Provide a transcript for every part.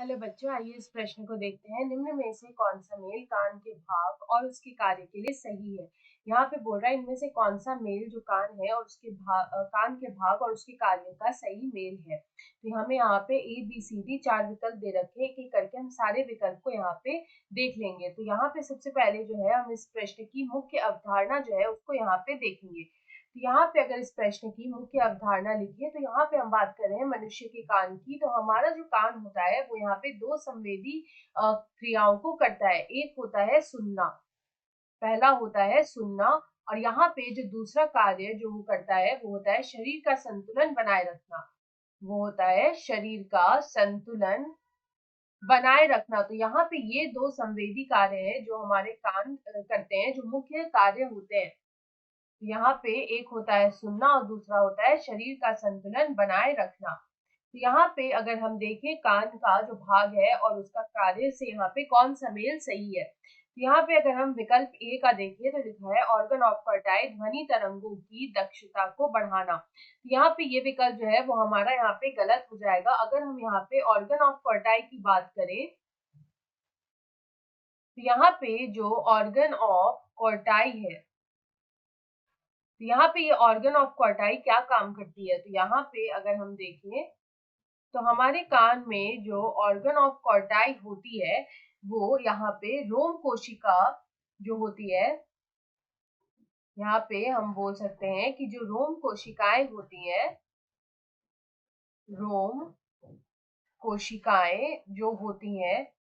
Hello बच्चों, आइए इस प्रश्न को देखते हैं। निम्न में से कौन सा मेल कान के भाग और उसके कार्य के लिए सही है। यहाँ पे बोल रहा है इनमें से कौन सा मेल जो कान है और उसके कान के भाग और उसके कार्य का सही मेल है। तो हमें यहाँ पे ए बी सी डी 4 विकल्प दे रखे हैं। एक एक करके हम सारे विकल्प को यहाँ पे देख लेंगे। तो यहाँ पे सबसे पहले जो है हम इस प्रश्न की मुख्य अवधारणा जो है उसको यहाँ पे देखेंगे। तो यहाँ पे अगर इस प्रश्न की मुख्य अवधारणा लिखिए तो यहाँ पे हम बात कर रहे हैं मनुष्य के कान की। तो हमारा जो कान होता है वो यहाँ पे दो संवेदी क्रियाओं को करता है। एक होता है सुनना, पहला होता है सुनना, और यहाँ पे जो दूसरा कार्य जो वो करता है वो होता है शरीर का संतुलन बनाए रखना। वो होता है शरीर का संतुलन बनाए रखना। तो यहाँ पे ये दो संवेदी कार्य है जो हमारे कान करते हैं, जो मुख्य कार्य होते हैं। यहाँ पे एक होता है सुनना और दूसरा होता है शरीर का संतुलन बनाए रखना। तो यहाँ पे अगर हम देखें कान का जो भाग है और उसका कार्य से यहाँ पे कौन सा मेल सही है। तो यहाँ पे अगर हम विकल्प ए का देखें तो लिखा है ऑर्गन ऑफ कर्टाई ध्वनि तरंगों की दक्षता को बढ़ाना। तो यहाँ पे ये विकल्प जो है वो हमारा यहाँ पे गलत हो जाएगा। अगर हम यहाँ पे ऑर्गन ऑफ कर्टाई की बात करें तो यहाँ पे जो ऑर्गन ऑफ कर्टाई है, तो यहाँ पे ये ऑर्गन ऑफ क्वार्टाई क्या काम करती है। तो यहाँ पे अगर हम देखें तो हमारे कान में जो ऑर्गन ऑफ क्वार्टाई होती है वो यहाँ पे रोम कोशिका जो होती है, यहाँ पे हम बोल सकते हैं कि जो रोम कोशिकाएं होती हैं, रोम कोशिकाएं जो होती हैं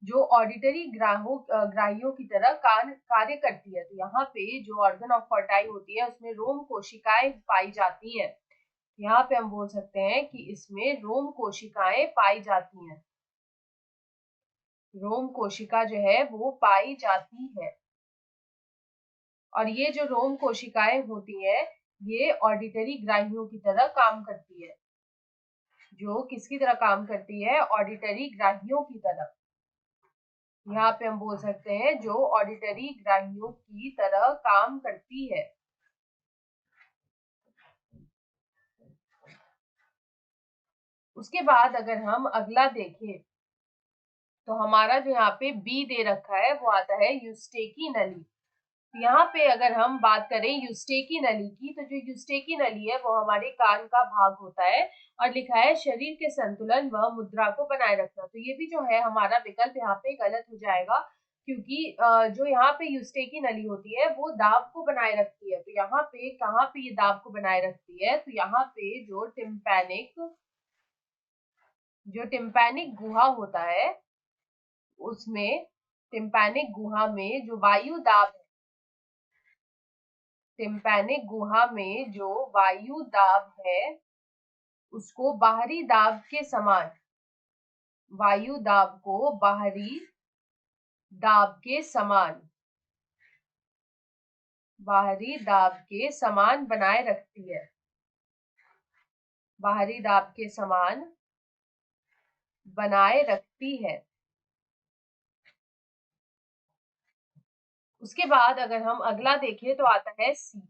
जो ऑडिटरी ग्राहियों की तरह कार्य करती है। तो यहाँ पे जो ऑर्गन ऑफ क्वार्टाई होती है उसमें रोम कोशिकाएं पाई जाती है। यहाँ पे हम बोल सकते हैं कि इसमें रोम कोशिकाएं पाई जाती हैं। रोम कोशिका जो है वो पाई जाती है, और ये जो रोम कोशिकाएं होती हैं ये ऑडिटरी ग्राहियों की तरह काम करती है। जो किसकी तरह काम करती है? ऑडिटरी ग्राहियों की तरह। यहाँ पे हम बोल सकते हैं जो ऑडिटरी ग्राहियों की तरह काम करती है। उसके बाद अगर हम अगला देखें तो हमारा जो यहाँ पे बी दे रखा है वो आता है यूस्टेकी नली। यहाँ पे अगर हम बात करें यूस्टेकी नली की, तो जो यूस्टेकी नली है वो हमारे कान का भाग होता है, और लिखा है शरीर के संतुलन व मुद्रा को बनाए रखना। तो ये भी जो है हमारा विकल्प यहाँ पे गलत हो जाएगा, क्योंकि जो यहाँ पे यूस्टेकी नली होती है वो दाब को बनाए रखती है। तो यहाँ पे कहाँ पे ये दाब को बनाए रखती है? तो यहाँ पे जो टिम्पैनिक गुहा होता है उसमें, टिम्पैनिक गुहा में जो वायु दाब है, टिम्पैनिक गुहा में जो वायु दाब है उसको बाहरी दाब के समान, वायु दाब को बाहरी दाब के समान, बाहरी दाब के समान बनाए रखती है। बाहरी दाब के समान बनाए रखती है। उसके बाद अगर हम अगला देखें तो आता है सी। तो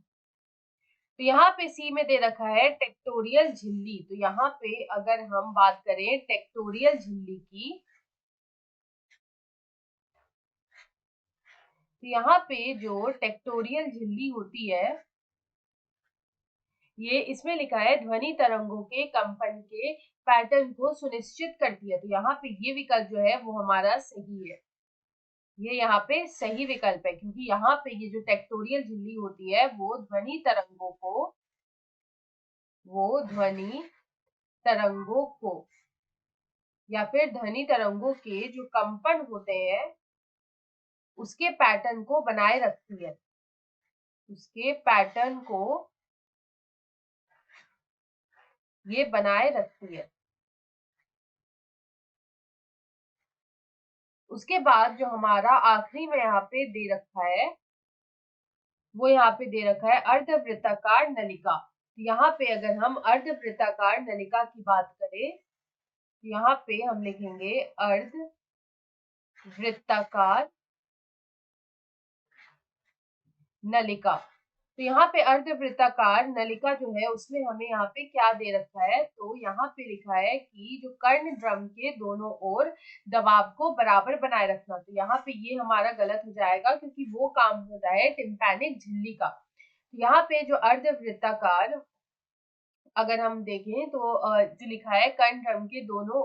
यहाँ पे सी में दे रखा है टेक्टोरियल झिल्ली। तो यहाँ पे अगर हम बात करें टेक्टोरियल झिल्ली की, तो यहाँ पे जो टेक्टोरियल झिल्ली होती है ये इसमें लिखा है ध्वनि तरंगों के कंपन के पैटर्न को सुनिश्चित करती है। तो यहाँ पे ये विकल्प जो है वो हमारा सही है। ये यहाँ पे सही विकल्प है, क्योंकि यहाँ पे ये जो टेक्टोरियल झिल्ली होती है वो ध्वनि तरंगों को या फिर ध्वनि तरंगों के जो कंपन होते हैं उसके पैटर्न को बनाए रखती है। उसके पैटर्न को ये बनाए रखती है। उसके बाद जो हमारा आखिरी में यहाँ पे दे रखा है वो यहाँ पे दे रखा है अर्धवृत्ताकार नलिका। तो यहाँ पे अगर हम अर्धवृत्ताकार नलिका की बात करें तो यहाँ पे हम लिखेंगे अर्धवृत्ताकार नलिका। तो यहाँ पे अर्धवृत्ताकार नलिका जो है उसमें हमें यहाँ पे क्या दे रखा है, तो यहाँ पे लिखा है कि जो कर्ण ड्रम के दोनों ओर दबाव को बराबर बनाए रखना। तो यहाँ पे ये हमारा गलत हो जाएगा क्योंकि वो काम होता है टिम्पैनिक झिल्ली का। तो यहाँ पे जो अर्धवृत्ताकार अगर हम देखें तो जो लिखा है कर्ण ड्रम के दोनों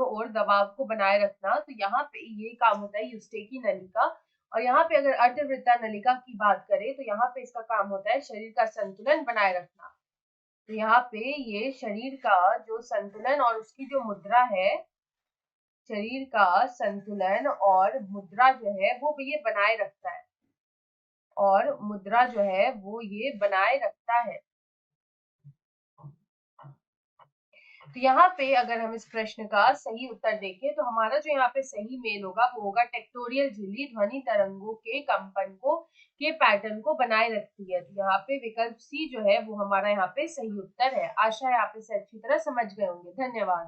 ओर दबाव को बनाए रखना, तो यहाँ पे ये काम होता है यूस्टेकी नलिका। और यहाँ पे अगर अर्धवृत्ता नलिका की बात करें तो यहाँ पे इसका काम होता है शरीर का संतुलन बनाए रखना। तो यहाँ पे ये शरीर का जो संतुलन और उसकी जो मुद्रा है, शरीर का संतुलन और मुद्रा जो है वो ये बनाए रखता है, और मुद्रा जो है वो ये बनाए रखता है। तो यहाँ पे अगर हम इस प्रश्न का सही उत्तर देखें तो हमारा जो यहाँ पे सही मेल होगा वो होगा टेक्टोरियल झिल्ली ध्वनि तरंगों के कंपन को के पैटर्न को बनाए रखती है। तो यहाँ पे विकल्प सी जो है वो हमारा यहाँ पे सही उत्तर है। आशा है आप इसे अच्छी तरह समझ गए होंगे। धन्यवाद।